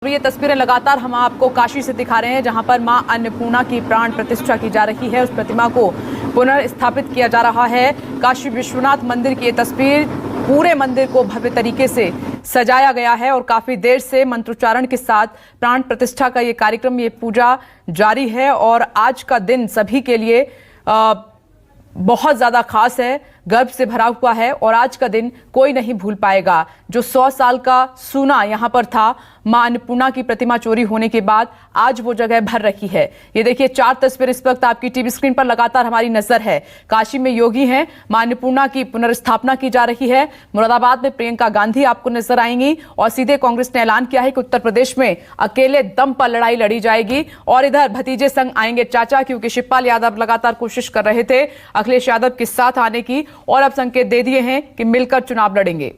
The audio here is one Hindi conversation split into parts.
अभी ये तस्वीरें लगातार हम आपको काशी से दिखा रहे हैं, जहां पर मां अन्नपूर्णा की प्राण प्रतिष्ठा की जा रही है। उस प्रतिमा को पुनर्स्थापित किया जा रहा है। काशी विश्वनाथ मंदिर की ये तस्वीर, पूरे मंदिर को भव्य तरीके से सजाया गया है और काफी देर से मंत्रोच्चारण के साथ प्राण प्रतिष्ठा का ये कार्यक्रम, ये पूजा जारी है। और आज का दिन सभी के लिए बहुत ज्यादा खास है, गर्व से भरा हुआ है और आज का दिन कोई नहीं भूल पाएगा। जो 100 साल का सूना यहां पर था, मां अन्नपूर्णा की प्रतिमा चोरी होने के बाद आज वो जगह भर रही है। ये देखिए 4 तस्वीर इस वक्त आपकी टीवी स्क्रीन पर लगातार हमारी नजर है। काशी में योगी हैं, मां अन्नपूर्णा की पुनर्स्थापना की जा रही है। मुरादाबाद में प्रियंका गांधी आपको नजर आएंगी और सीधे कांग्रेस ने ऐलान किया है कि उत्तर प्रदेश में अकेले दम पर लड़ाई लड़ी जाएगी। और इधर भतीजे संग आएंगे चाचा, क्योंकि शिवपाल यादव लगातार कोशिश कर रहे थे अखिलेश यादव के साथ आने की और अब संकेत दे दिए हैं कि मिलकर चुनाव लड़ेंगे।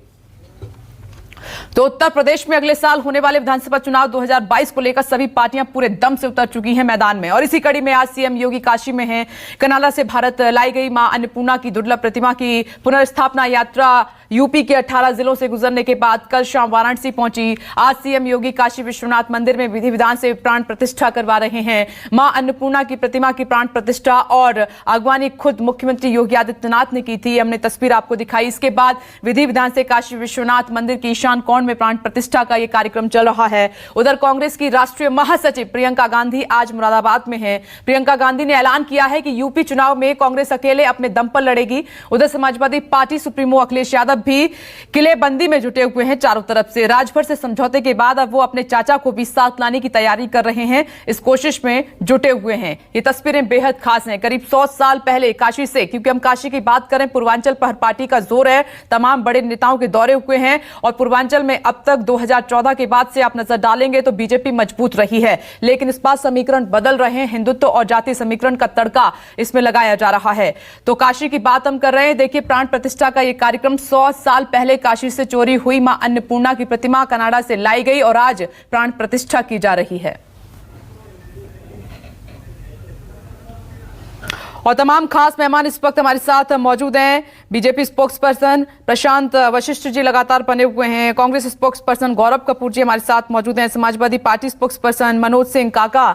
तो उत्तर प्रदेश में अगले साल होने वाले विधानसभा चुनाव 2022 को लेकर सभी पार्टियां पूरे दम से उतर चुकी हैं मैदान में। और इसी कड़ी में आज सीएम योगी काशी में हैं। कनाला से भारत लाई गई मां अन्नपूर्णा की दुर्लभ प्रतिमा की पुनर्स्थापना यात्रा यूपी के 18 जिलों से गुजरने के बाद कल शाम वाराणसी पहुंची। आज सीएम योगी काशी विश्वनाथ मंदिर में विधि विधान से प्राण प्रतिष्ठा करवा रहे हैं। मां अन्नपूर्णा की प्रतिमा की प्राण प्रतिष्ठा और अगवानी खुद मुख्यमंत्री योगी आदित्यनाथ ने की थी। हमने तस्वीर आपको दिखाई। इसके बाद विधि विधान से काशी विश्वनाथ मंदिर की ईशान कोण में प्राण प्रतिष्ठा का यह कार्यक्रम चल रहा है। उधर कांग्रेस की राष्ट्रीय महासचिव प्रियंका गांधी आज मुरादाबाद में है। प्रियंका गांधी ने ऐलान किया है कि यूपी चुनाव में कांग्रेस अकेले अपने दम पर लड़ेगी। उधर समाजवादी पार्टी सुप्रीमो अखिलेश यादव भी किलेबंदी में जुटे हुए हैं चारों तरफ से। राजभर से समझौते के बाद अब वो अपने चाचा को भी साथ लाने की तैयारी कर रहे हैं, इस कोशिश में जुटे हुए हैं। ये तस्वीरें बेहद खास हैं। करीब 100 साल पहले काशी से, क्योंकि हम काशी की बात करें, पूर्वांचल पर पार्टी का जोर है। तमाम बड़े नेताओं के दौरे हुए हैं और पूर्वांचल में अब तक 2014 के बाद से आप नजर डालेंगे तो बीजेपी मजबूत रही है। लेकिन इस बार समीकरण बदल रहे हैं। हिंदुत्व और जातीय समीकरण का तड़का इसमें लगाया जा रहा है। तो काशी की बात हम कर रहे हैं। देखिए प्राण प्रतिष्ठा का यह कार्यक्रम 100 साल पहले काशी से चोरी हुई मां अन्नपूर्णा की प्रतिमा कनाडा से लाई गई और आज प्राण प्रतिष्ठा की जा रही है। और तमाम खास मेहमान इस वक्त हमारे साथ मौजूद हैं। बीजेपी स्पोक्सपर्सन प्रशांत वशिष्ठ जी लगातार बने हुए हैं। कांग्रेस स्पोक्सपर्सन गौरव कपूर जी हमारे साथ मौजूद हैं। समाजवादी पार्टी स्पोक्सपर्सन मनोज सिंह काका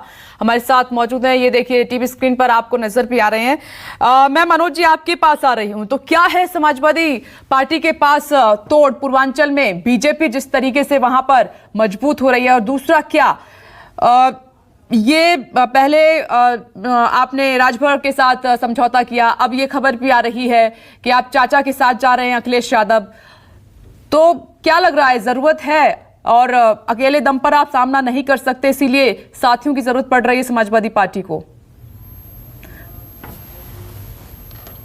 हमारे साथ मौजूद हैं। ये देखिए टीवी स्क्रीन पर आपको नजर भी आ रहे हैं। मैं मनोज जी आपके पास आ रही हूं, तो क्या है समाजवादी पार्टी के पास तोड़ पूर्वांचल में, बीजेपी जिस तरीके से वहां पर मजबूत हो रही है, और दूसरा क्या ये पहले आपने राजभर के साथ समझौता किया, अब ये खबर भी आ रही है कि आप चाचा के साथ जा रहे हैं अखिलेश यादव, तो क्या लग रहा है, जरूरत है और अकेले दम पर आप सामना नहीं कर सकते, इसीलिए साथियों की जरूरत पड़ रही है समाजवादी पार्टी को?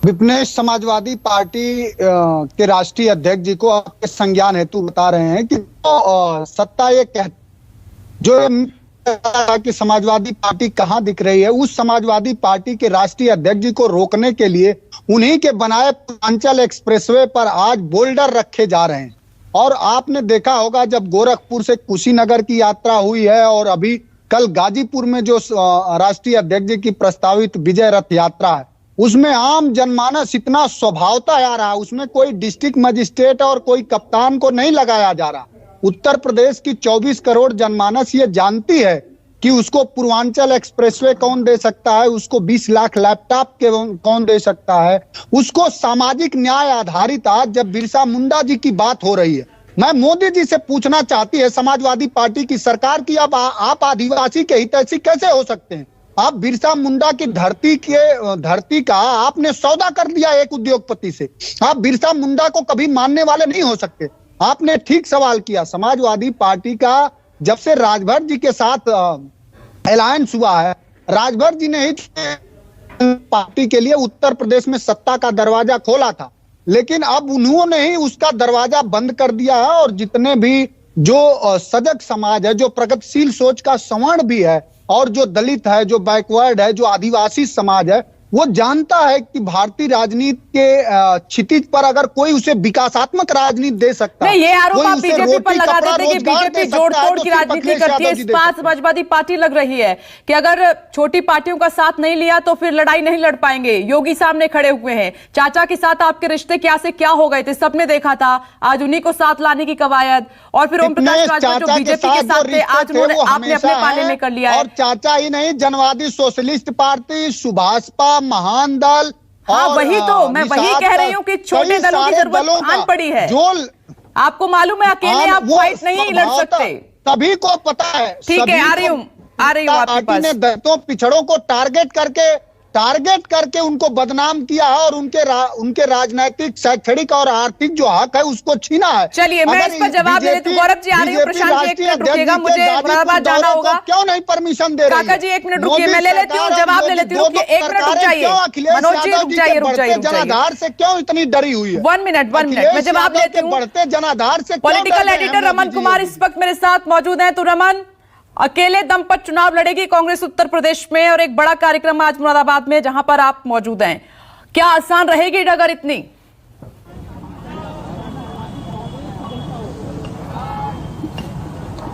विपनेश, समाजवादी पार्टी के राष्ट्रीय अध्यक्ष जी को आपके संज्ञान हेतु बता रहे हैं कि सत्ता ये जो कि समाजवादी पार्टी कहां दिख रही है, उस समाजवादी पार्टी के राष्ट्रीय अध्यक्ष जी को रोकने के लिए उन्हीं के बनाए पूर्वांचल एक्सप्रेसवे पर आज बोल्डर रखे जा रहे हैं। और आपने देखा होगा जब गोरखपुर से कुशीनगर की यात्रा हुई है और अभी कल गाजीपुर में जो राष्ट्रीय अध्यक्ष जी की प्रस्तावित विजय रथ यात्रा है, उसमें आम जनमानस इतना स्वभावता आ रहा है, उसमें कोई डिस्ट्रिक्ट मजिस्ट्रेट और कोई कप्तान को नहीं लगाया जा रहा। उत्तर प्रदेश की 24 करोड़ जनमानस ये जानती है कि उसको पूर्वांचल एक्सप्रेसवे कौन दे सकता है, उसको 20 लाख लैपटॉप के कौन दे सकता है, उसको सामाजिक न्याय आधारित। आज जब बिरसा मुंडा जी की बात हो रही है, मैं मोदी जी से पूछना चाहती है समाजवादी पार्टी की सरकार की, अब आप आदिवासी के हितैषी कैसे हो सकते हैं? आप बिरसा मुंडा की धरती का आपने सौदा कर दिया एक उद्योगपति से। आप बिरसा मुंडा को कभी मानने वाले नहीं हो सकते। आपने ठीक सवाल किया। समाजवादी पार्टी का जब से राजभर जी के साथ अलायंस हुआ है, राजभर जी ने ही पार्टी के लिए उत्तर प्रदेश में सत्ता का दरवाजा खोला था, लेकिन अब उन्होंने ही उसका दरवाजा बंद कर दिया है। और जितने भी जो सजग समाज है, जो प्रगतिशील सोच का सवर्ण भी है, और जो दलित है, जो बैकवर्ड है, जो आदिवासी समाज है, वो जानता है कि भारतीय राजनीति के क्षितिज पर अगर कोई उसे विकासात्मक राजनीति दे सकता है, नहीं, ये आरोप कोई आप उसे बीजेपी पर रोटी, लगा कपड़ा, देते कि रोजगार बीजेपी दे सकता जोड़ है, तोड़ तो की सिर्फ राजनीति अखिलेश करती है। यादव जी दे इस्पात सकते हैं। समाजवादी पार्टी लग रही है कि अगर छोटी पार्टियों का साथ नहीं लिया तो फिर लड़ाई नहीं लड़ पाएंगे। योगी सामने खड़े हुए हैं, चाचा के साथ आपके रिश्ते क्या से क्या हो गए थे, सबने देखा था। आज उन्हीं को साथ लाने की कवायद, और फिर ओम प्रकाश राजभर जो बीजेपी के साथ थे, आज आपने अपने पाले में कर लिया है। और चाचा ही नहीं, जनवादी सोशलिस्ट पार्टी, सुभाषपा, महान दल, हाँ, और वही तो मैं वही कह रही हूँ कि छोटे दलों की जरूरत आन पड़ी है। जो आपको मालूम है अकेले आप फाइट नहीं लड़ सकते। सभी को पता है। ठीक है, आ रही हूँ आपके पास। ने दलितों, पिछड़ों को टारगेट करके उनको बदनाम किया है और उनके राजनीतिक, शैक्षणिक और आर्थिक जो हक है उसको छीना है। चलिए, मैं इस पर जवाब दे देती हूँ। गौरव जी आ रही हूँ, प्रशांत जी 1 मिनट रुकिएगा, मुझे मुरादाबाद जाना होगा। क्यों नहीं परमिशन दे रही है? काका जी 1 मिनट रुकिए, मैं ले लेती हूँ, जवाब ले लेती हूँ। 1 मिनट रुक जाइए, मनोज जी रुक जाइए। जनाधार से क्यों इतनी डरी हुई है? 1 मिनट मैं जवाब लेती हूँ। बढ़ते जनाधार से पॉलिटिकल एडिटर रमन कुमार इस वक्त मेरे साथ मौजूद हैं। तो रमन, अकेले दम पर चुनाव लड़ेगी कांग्रेस उत्तर प्रदेश में, और एक बड़ा कार्यक्रम आज मुरादाबाद में जहां पर आप मौजूद हैं। क्या आसान रहेगी डगर इतनी?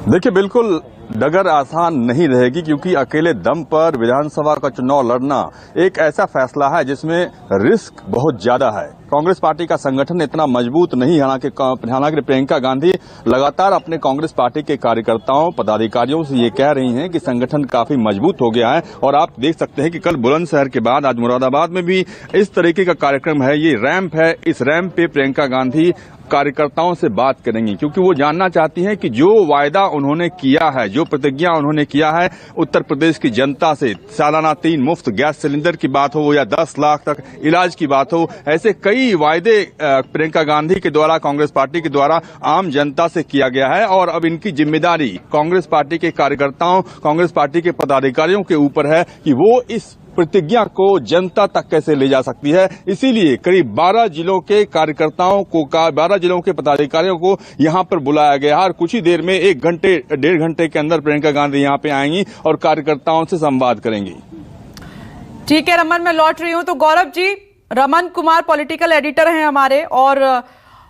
देखिए, बिल्कुल डगर आसान नहीं रहेगी, क्योंकि अकेले दम पर विधानसभा का चुनाव लड़ना एक ऐसा फैसला है जिसमें रिस्क बहुत ज्यादा है। कांग्रेस पार्टी का संगठन इतना मजबूत नहीं, हालांकि प्रियंका गांधी लगातार अपने कांग्रेस पार्टी के कार्यकर्ताओं, पदाधिकारियों से ये कह रही हैं कि संगठन काफी मजबूत हो गया है। और आप देख सकते हैं कि कल बुलंदशहर के बाद आज मुरादाबाद में भी इस तरीके का कार्यक्रम है। ये रैंप है, इस रैंप पे प्रियंका गांधी कार्यकर्ताओं से बात करेंगी, क्योंकि वो जानना चाहती हैं कि जो वायदा उन्होंने किया है, जो प्रतिज्ञा उन्होंने किया है उत्तर प्रदेश की जनता से, सालाना 3 मुफ्त गैस सिलेंडर की बात हो या 10 लाख तक इलाज की बात हो, ऐसे कई वायदे प्रियंका गांधी के द्वारा, कांग्रेस पार्टी के द्वारा आम जनता से किया गया है। और अब इनकी जिम्मेदारी कांग्रेस पार्टी के कार्यकर्ताओं, कांग्रेस पार्टी के पदाधिकारियों के ऊपर है कि वो इस प्रतिज्ञा को जनता तक कैसे ले जा सकती है। इसीलिए करीब 12 जिलों के कार्यकर्ताओं को, 12 जिलों के पदाधिकारियों को यहां पर बुलाया गया है, और कुछ ही देर में 1-1.5 घंटे के अंदर प्रियंका गांधी यहां पे आएंगी और कार्यकर्ताओं से संवाद करेंगी। ठीक है रमन, मैं लौट रही हूं। तो गौरव जी, रमन कुमार पॉलिटिकल एडिटर हैं हमारे, और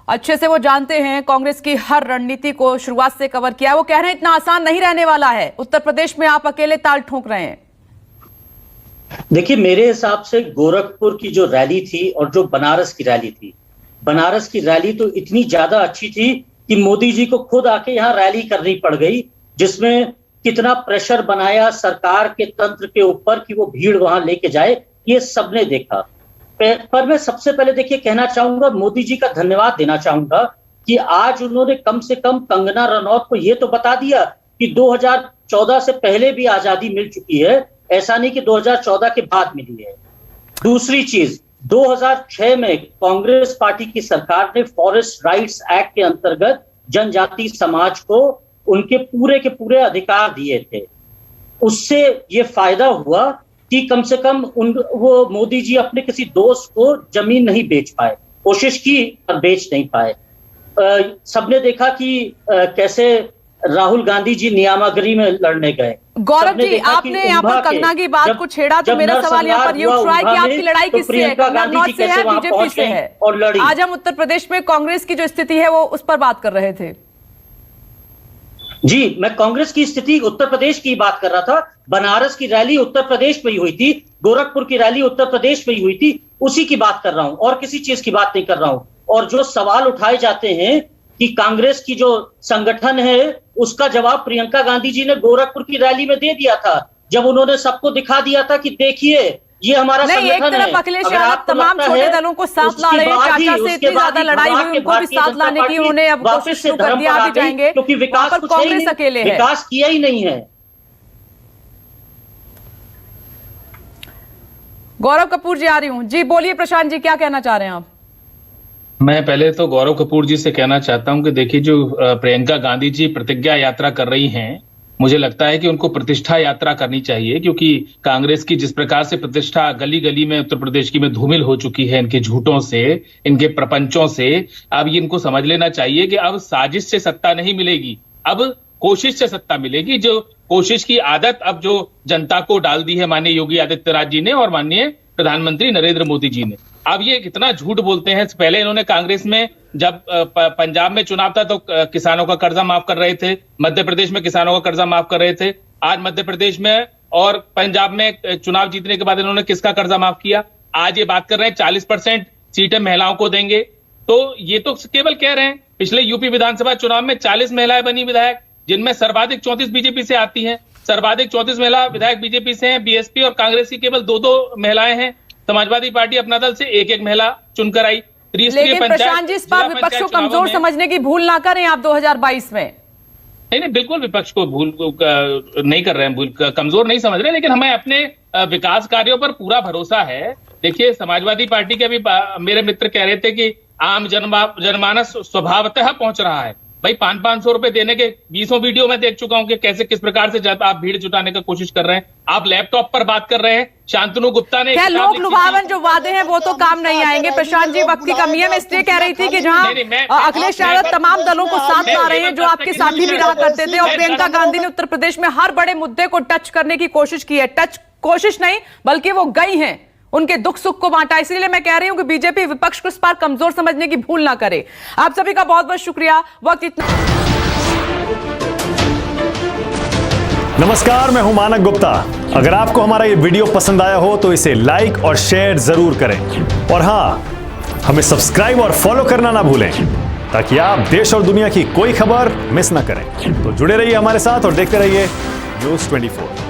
अच्छे से वो जानते हैं कांग्रेस की हर रणनीति को, शुरुआत से कवर किया है। वो कह रहे हैं इतना आसान नहीं रहने वाला है, उत्तर प्रदेश में आप अकेले ताल ठोक रहे हैं। देखिए, मेरे हिसाब से गोरखपुर की जो रैली थी और जो बनारस की रैली थी, बनारस की रैली तो इतनी ज्यादा अच्छी थी कि मोदी जी को खुद आके यहाँ रैली करनी पड़ गई, जिसमें कितना प्रेशर बनाया सरकार के तंत्र के ऊपर कि वो भीड़ वहां लेके जाए, ये सबने देखा। पर मैं सबसे पहले देखिए कहना चाहूंगा, मोदी जी का धन्यवाद देना चाहूंगा कि आज उन्होंने कम से कम कंगना रनौत को ये तो बता दिया कि 2014 से पहले भी आजादी मिल चुकी है, ऐसा नहीं कि 2014 के बाद मिली है। दूसरी चीज, 2006 में कांग्रेस पार्टी की सरकार ने फॉरेस्ट राइट्स एक्ट के अंतर्गत जनजाति समाज को उनके पूरे के पूरे अधिकार दिए थे। उससे ये फायदा हुआ कि कम से कम वो मोदी जी अपने किसी दोस्त को जमीन नहीं बेच पाए, कोशिश की पर बेच नहीं पाए। सबने देखा कि कैसे राहुल गांधी जी नियामागरी में लड़ने गए। गौरव जी, आपने यहाँ पर कंगना की बात को छेड़ा, तो मेरा सवाल यहाँ पर ये उठ रहा है कि आपकी लड़ाई किससे है? कंगना नॉर्थ से है, बीजेपी से है, और लड़ी। आज हम उत्तर प्रदेश में कांग्रेस की जो स्थिति है वो उस पर बात कर रहे थे। जी, मैं कांग्रेस की स्थिति उत्तर प्रदेश की बात कर रहा था। बनारस की रैली उत्तर प्रदेश में ही हुई थी, गोरखपुर की रैली उत्तर प्रदेश में ही हुई थी, उसी की बात कर रहा हूं, और किसी चीज की बात नहीं कर रहा हूं। और जो सवाल उठाए जाते हैं कि कांग्रेस की जो संगठन है, उसका जवाब प्रियंका गांधी जी ने गोरखपुर की रैली में दे दिया था, जब उन्होंने सबको दिखा दिया था कि देखिए ये हमारा संगठन है। एक तरफ अखिलेश यादव तमाम छोटे दलों को साथ ला रहे हैं, चाचा से इतनी ज्यादा लड़ाई हुई, उनको भी साथ लाने की उन्होंने अब कोशिश शुरू कर दिया, आगे जाएंगे, क्योंकि विकास कांग्रेस अकेले है, विकास किया ही नहीं है। गौरव कपूर जी आ रही हूं जी, बोलिए प्रशांत जी, क्या कहना चाह रहे हैं आप? मैं पहले तो गौरव कपूर जी से कहना चाहता हूं कि देखिए, जो प्रियंका गांधी जी प्रतिज्ञा यात्रा कर रही हैं, मुझे लगता है कि उनको प्रतिष्ठा यात्रा करनी चाहिए, क्योंकि कांग्रेस की जिस प्रकार से प्रतिष्ठा गली गली में उत्तर प्रदेश की में धूमिल हो चुकी है इनके झूठों से, इनके प्रपंचों से, अब इनको समझ लेना चाहिए कि अब साजिश से सत्ता नहीं मिलेगी, अब कोशिश से सत्ता मिलेगी। जो कोशिश की आदत अब जो जनता को डाल दी है माननीय योगी आदित्यनाथ जी ने और माननीय प्रधानमंत्री नरेंद्र मोदी जी ने। अब ये कितना झूठ बोलते हैं। पहले इन्होंने कांग्रेस में जब पंजाब में चुनाव था तो किसानों का कर्जा माफ कर रहे थे, मध्य प्रदेश में किसानों का कर्जा माफ कर रहे थे। आज मध्य प्रदेश में और पंजाब में चुनाव जीतने के बाद इन्होंने किसका कर्जा माफ किया? आज ये बात कर रहे हैं 40% सीटें महिलाओं को देंगे। तो ये तो केवल कह रहे हैं। पिछले यूपी विधानसभा चुनाव में 40 महिलाएं बनी विधायक, जिनमें सर्वाधिक 34 बीजेपी से आती हैं। सर्वाधिक 34 महिला विधायक बीजेपी से हैं। बीएसपी और कांग्रेस की केवल 2-2 महिलाएं हैं। समाजवादी पार्टी अपना दल से 1-1 महिला चुनकर आई। लेकिन प्रशांत जी, इस बार विपक्ष को कमजोर समझने की भूल ना करें आप 2022 में। नहीं, बिल्कुल विपक्ष को भूल नहीं कर रहे हैं, भूल कमजोर नहीं समझ रहे, लेकिन हमें अपने विकास कार्यों पर पूरा भरोसा है। देखिए, समाजवादी पार्टी के अभी मेरे मित्र कह रहे थे कि आम जनमानस स्वभावतः पहुंच रहा है। भाई 500-500 रुपए देने के 20 वीडियो में देख चुका हूं कि कैसे किस प्रकार से आप भीड़ जुटाने का कोशिश कर रहे हैं। आप लैपटॉप पर बात कर रहे हैं। शांतनु गुप्ता ने क्या लोक लुभावन जो वादे हैं वो तो काम नहीं आएंगे प्रशांत जी। वक्त की कमी है। मैं इसलिए कह रही थी कि जहां अखिलेश यादव तमाम दलों को साथ ला रहे हैं जो आपके साथी भी रहा करते थे, और प्रियंका गांधी ने उत्तर प्रदेश में हर बड़े मुद्दे को टच करने की कोशिश की है। कोशिश नहीं बल्कि वो गई हैं, उनके दुख सुख को बांटा। इसलिए मैं कह रही हूं कि बीजेपी विपक्ष को इस बार कमजोर समझने की भूल ना करे। आप सभी का बहुत बहुत शुक्रिया। वक्त इतना। नमस्कार, मैं हूं मानक गुप्ता। अगर आपको हमारा ये वीडियो पसंद आया हो तो इसे लाइक और शेयर जरूर करें, और हां, हमें सब्सक्राइब और फॉलो करना ना भूलें ताकि आप देश और दुनिया की कोई खबर मिस ना करें। तो जुड़े रहिए हमारे साथ और देखते रहिए News 24।